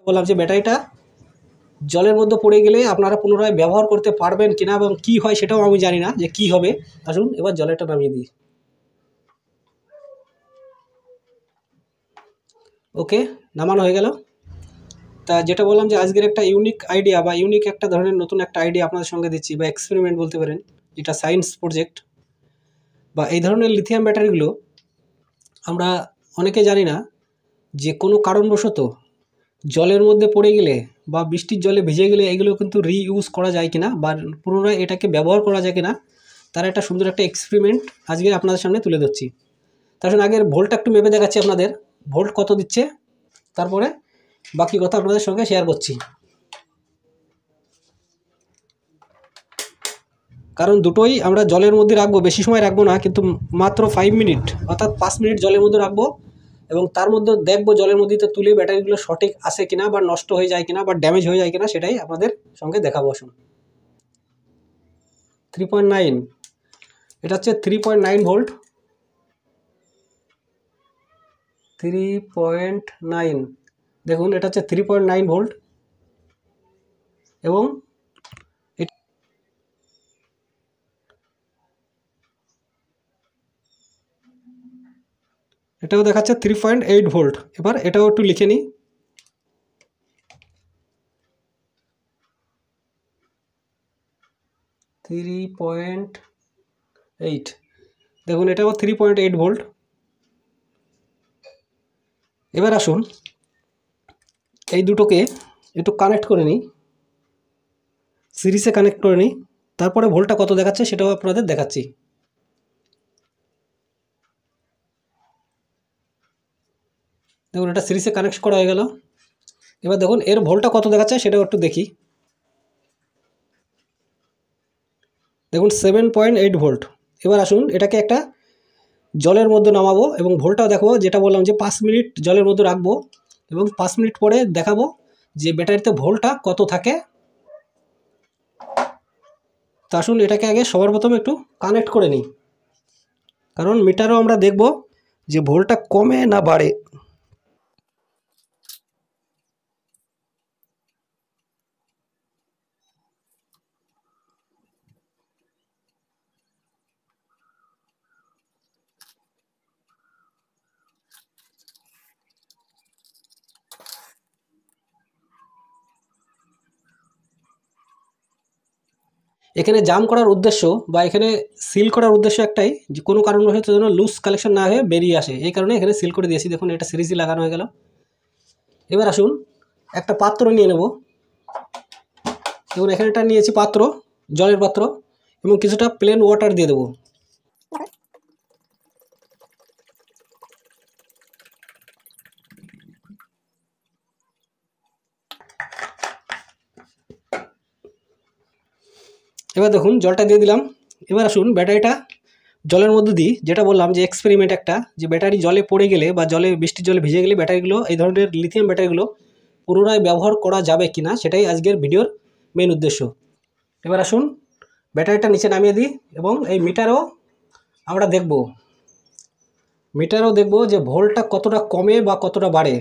বললাম যে ব্যাটারিটা জলের মধ্যে পড়ে গেলে আপনারা পুনরায় ব্যবহার করতে পারবেন কিনা এবং কি হয় সেটাও আমি জানি না যে কি হবে। আসুন এবার জলেরটা নামিয়ে দিই। ওকে, নামানো হয়ে গেল। তা যেটা বললাম যে আজকের একটা ইউনিক আইডিয়া বা ইউনিক একটা ধরনের নতুন একটা আইডিয়া আপনাদের সঙ্গে দিচ্ছি, বা এক্সপেরিমেন্ট বলতে পারেন, যেটা সায়েন্স প্রজেক্ট। বা এই ধরনের লিথিয়াম ব্যাটারিগুলো আমরা অনেকে জানি না যে কোনো কারণবশত জলের মধ্যে পড়ে গেলে বা বৃষ্টির জলে ভিজে গেলে এগুলো কিন্তু রিইউজ করা যায় কিনা বা পুনরায় এটাকে ব্যবহার করা যায় কিনা, তার একটা সুন্দর একটা এক্সপেরিমেন্ট আজকে আপনাদের সামনে তুলে ধরছি। তার জন্য আগের ভোল্টটা একটু মেপে দেখাচ্ছি আপনাদের, ভোল্ট কত দিচ্ছে, তারপরে বাকি কথা আপনাদের সঙ্গে শেয়ার করছি। কারণ দুটোই আমরা জলের মধ্যে রাখবো, বেশি সময় রাখবো না, কিন্তু মাত্র 5 মিনিট অর্থাৎ 5 মিনিট জলের মধ্যে রাখবো এবং তার মধ্যে দেখবো জলের মধ্যে তুলে ব্যাটারিগুলো সঠিক আসে কিনা বা নষ্ট হয়ে যায় কিনা বা ড্যামেজ হয়ে যায় কিনা, সেটাই আপনাদের সঙ্গে দেখাবো। আসুন 3.9, এটা হচ্ছে 3.9 ভোল্ট। 3.9 দেখুন, এটা হচ্ছে 3.9 ভোল্ট এবং এটাও দেখাচ্ছে 3.8 ভোল্ট। এবার এটাও একটু লিখে নিই, 3.8। দেখুন এটাও 3.8 ভোল্ট। এবার আসুন এই দুটোকে একটু কানেক্ট করে নিই, সিরিজে কানেক্ট করে নিই, তারপরে ভোল্টটা কত দেখাচ্ছে সেটাও আপনাদের দেখাচ্ছি। দেখুন এটা সিরিজে কানেক্ট করা হয়ে গেল। এবার দেখুন এর ভোল্টটা কত দেখাচ্ছে সেটাও একটু দেখি। দেখুন 7.8 ভোল্ট। এবার আসুন এটাকে একটা জলের মধ্যে নামাবো এবং ভোল্টটাও দেখাবো, যেটা বললাম যে 5 মিনিট জলের মধ্যে রাখবো এবং 5 মিনিট পরে দেখাবো যে ব্যাটারিতে ভোল্টটা কত থাকে। তো আসুন এটাকে আগে সবার প্রথমে একটু কানেক্ট করে নিই, কারণ মিটারও আমরা দেখব যে ভোল্টটা কমে না বাড়ে। এখানে জাম করার উদ্দেশ্য বা এখানে সিল করার উদ্দেশ্য একটাই, যে কোনো কারণবশত যেন লুজ কালেকশন না হয়ে বেরিয়ে আসে, এই কারণে এখানে সিল করে দিয়েছি। দেখুন এটা সিরিজই লাগানো হয়ে গেল। এবার আসুন একটা পাত্র নিয়ে নেব। দেখুন এখানেটা নিয়েছি পাত্র, জলের পাত্র, এবং কিছুটা প্লেন ওয়াটার দিয়ে দেবো। এবার দেখুন জলটা দিয়ে দিলাম। এবার আসুন ব্যাটারিটা জলের মধ্যে দিই, যেটা বললাম যে এক্সপেরিমেন্ট একটা, যে ব্যাটারি জলে পড়ে গেলে বা জলে বৃষ্টির জলে ভিজে গেলে ব্যাটারিগুলো, এই ধরনের লিথিয়াম ব্যাটারিগুলো পুনরায় ব্যবহার করা যাবে কিনা, সেটাই আজকের ভিডিওর মেন উদ্দেশ্য। এবার আসুন ব্যাটারিটা নিচে নামিয়ে দিই এবং এই মিটারও দেখব যে ভোল্টটা কতটা কমে বা কতটা বাড়ে।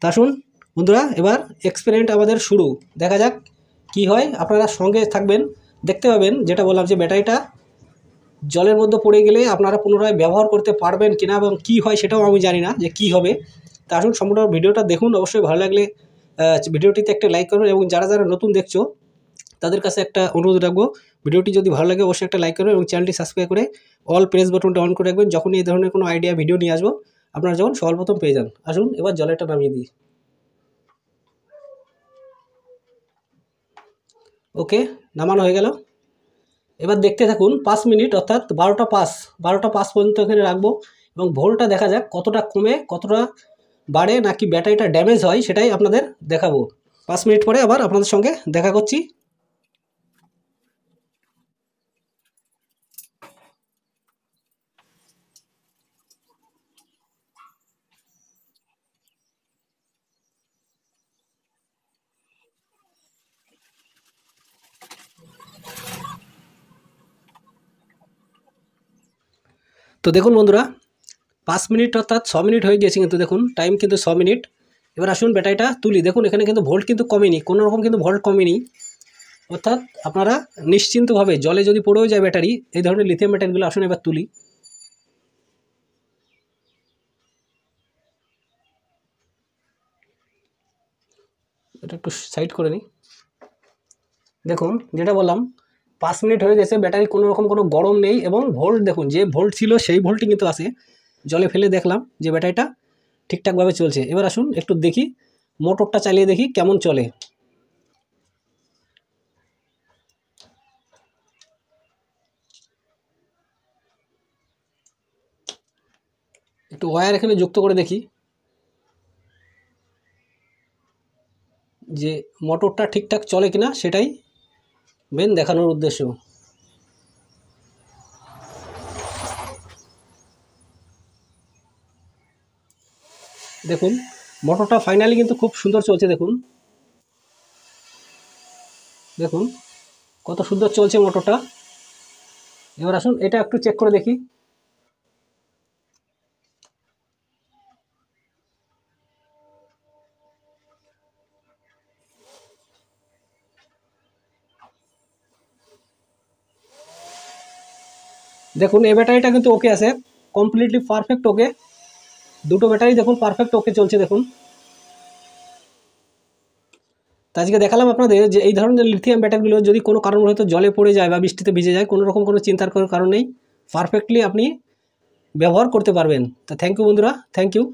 তা আসুন বন্ধুরা এবার এক্সপেরিমেন্ট আমাদের শুরু, দেখা যাক কি হয়। আপনারা সঙ্গে থাকবেন, দেখতে পাবেন। যেটা বললাম যে ব্যাটারিটা জলের মধ্যে পড়ে গেলে আপনারা পুনরায় ব্যবহার করতে পারবেন কিনা এবং কি হয় সেটাও আমি জানি না যে কি হবে। তা আসুন সম্পূর্ণ ভিডিওটা দেখুন। অবশ্যই ভালো লাগলে ভিডিওটিতে একটা লাইক করবেন এবং যারা যারা নতুন দেখছো তাদের কাছে একটা অনুরোধ রাখবো, ভিডিওটি যদি ভালো লাগে অবশ্যই একটা লাইক করবেন এবং চ্যানেলটি সাবস্ক্রাইব করে অল প্রেস বাটনটা অন করে রাখবেন, যখনই এই ধরনের কোনো আইডিয়া ভিডিও নিয়ে আসবো আপনারা যখন সর্বপ্রথম পেয়ে যান। আসুন এবার জলেরটা নামিয়ে দিই। ওকে, নামানো হয়ে গেল। এবার দেখতে থাকুন 5 মিনিট অর্থাৎ 12টা 5 পর্যন্ত এখানে রাখবো এবং ভোল্টটা দেখা যাক কতটা কমে কতটা বাড়ে নাকি ব্যাটারিটা ড্যামেজ হয়, সেটাই আপনাদের দেখাবো। 5 মিনিট পরে আবার আপনাদের সঙ্গে দেখা করছি। তো দেখুন বন্ধুরা 5 মিনিট অর্থাৎ 6 মিনিট হয়ে গিয়েছে, কিন্তু দেখুন টাইম কিন্তু 6 মিনিট এবার আসুন ব্যাটারিটা তুলি। দেখুন এখানে কিন্তু ভোল্ট কিন্তু কমেনি, কোনো রকম কিন্তু ভোল্ট কমেনি। অর্থাৎ আপনারা নিশ্চিন্তভাবে, জলে যদি পড়েও যায় ব্যাটারি, এই ধরনের লিথিয়াম ব্যাটারিগুলো, আসুন এবার তুলি। এটা একটু সাইড করে নিই। দেখুন যেটা বললাম, 5 মিনিট হয়ে গেছে, ব্যাটারি কোনো রকম কোনো গরম নেই, এবং ভোল্ট দেখুন যে ভোল্ট ছিল সেই ভোল্টই কিন্তু আসে। জলে ফেলে দেখলাম যে ব্যাটারিটা ঠিকঠাকভাবে চলছে। এবার আসুন একটু দেখি, মোটরটা চালিয়ে দেখি কেমন চলে। একটু ওয়্যার এখানে যুক্ত করে দেখি যে মোটরটা ঠিকঠাক চলে কিনা, সেটাই মেন দেখানোর উদ্দেশ্য। দেখুন মোটরটা ফাইনালি কিন্তু খুব সুন্দর চলছে। দেখুন দেখুন কত সুন্দর চলছে মোটরটা। এবার আসুন এটা একটু চেক করে দেখি। দেখুন এই ব্যাটারিটা কিন্তু ওকে আছে, কমপ্লিটলি পারফেক্ট ওকে। দুটো ব্যাটারি দেখুন পারফেক্ট ওকে চলছে। দেখুন তো আজকে দেখালাম আপনাদের যে এই ধরনের লিথিয়াম ব্যাটারিগুলো যদি কোনো কারণবশত জলে পড়ে যায় বা বৃষ্টিতে ভিজে যায়, কোনো রকম কোনো চিন্তার কোনো কারণ নেই, পারফেক্টলি আপনি ব্যবহার করতে পারবেন। তো থ্যাংক ইউ বন্ধুরা, থ্যাংক ইউ।